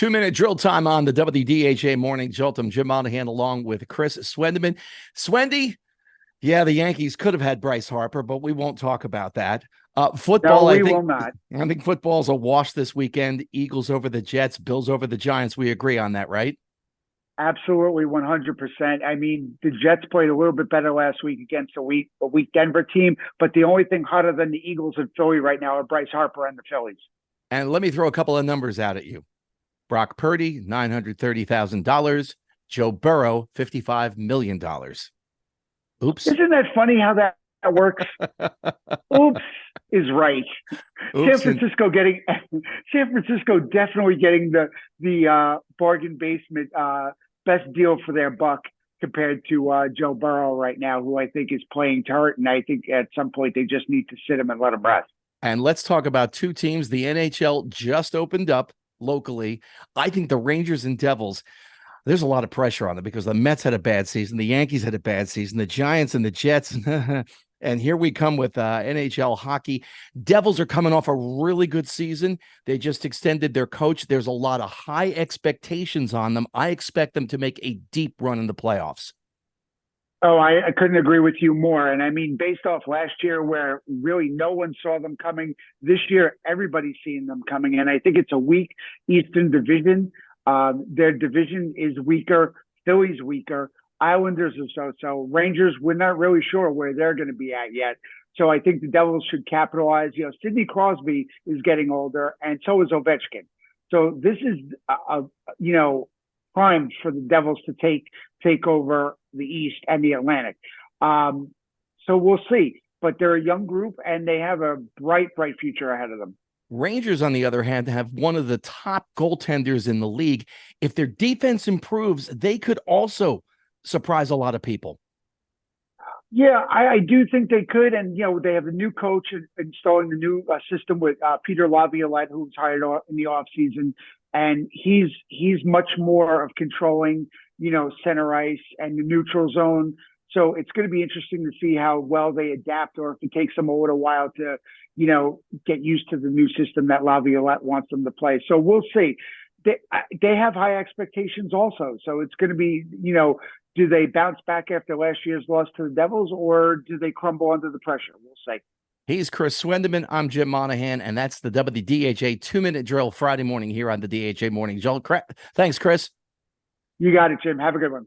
2-minute drill time on the WDHA Morning Jolt. I'm Jim Monaghan along with Chris Swendeman. Swendy, yeah, the Yankees could have had Bryce Harper, but we won't talk about that. Football, No, we will not. I think football's a wash this weekend. Eagles over the Jets, Bills over the Giants. We agree on that, right? Absolutely, 100%. I mean, the Jets played a little bit better last week against a weak Denver team, but the only thing hotter than the Eagles and Philly right now are Bryce Harper and the Phillies. And let me throw a couple of numbers out at you. Brock Purdy, $930,000. Joe Burrow, $55 million. Oops. Isn't that funny how that works? Oops is right. Oops. San Francisco definitely getting the bargain basement best deal for their buck compared to Joe Burrow right now, who I think is playing to hurt, and I think at some point they just need to sit him and let him rest. And let's talk about two teams. The NHL just opened up locally. I think the Rangers and Devils, there's a lot of pressure on them because the Mets had a bad season. The Yankees had a bad season. The Giants and the Jets. And here we come with NHL hockey. Devils are coming off a really good season. They just extended their coach. There's a lot of high expectations on them. I expect them to make a deep run in the playoffs. Oh, I couldn't agree with you more. And I mean, based off last year where really no one saw them coming, this year everybody's seeing them coming. And I think it's a weak Eastern division. Their division is weaker. Philly's weaker. Islanders are so-so. Rangers, we're not really sure where they're going to be at yet. So I think the Devils should capitalize. You know, Sidney Crosby is getting older, and so is Ovechkin. So this is, primed for the Devils to take over the East and the Atlantic. So we'll see. But they're a young group, and they have a bright future ahead of them. Rangers, on the other hand, have one of the top goaltenders in the league. If their defense improves, they could also surprise a lot of people. Yeah, I do think they could. And, they have a new coach installing the new system with Peter Laviolette, who was hired in the offseason. And he's much more of controlling, center ice and the neutral zone. So it's going to be interesting to see how well they adapt, or if it takes them a little while to, get used to the new system that Laviolette wants them to play. So we'll see. They have high expectations also. So it's going to be, do they bounce back after last year's loss to the Devils, or do they crumble under the pressure? We'll see. He's Chris Swendeman. I'm Jim Monaghan, and that's the WDHA 2-minute drill Friday morning here on the DHA Morning Jolt. Thanks, Chris. You got it, Jim. Have a good one.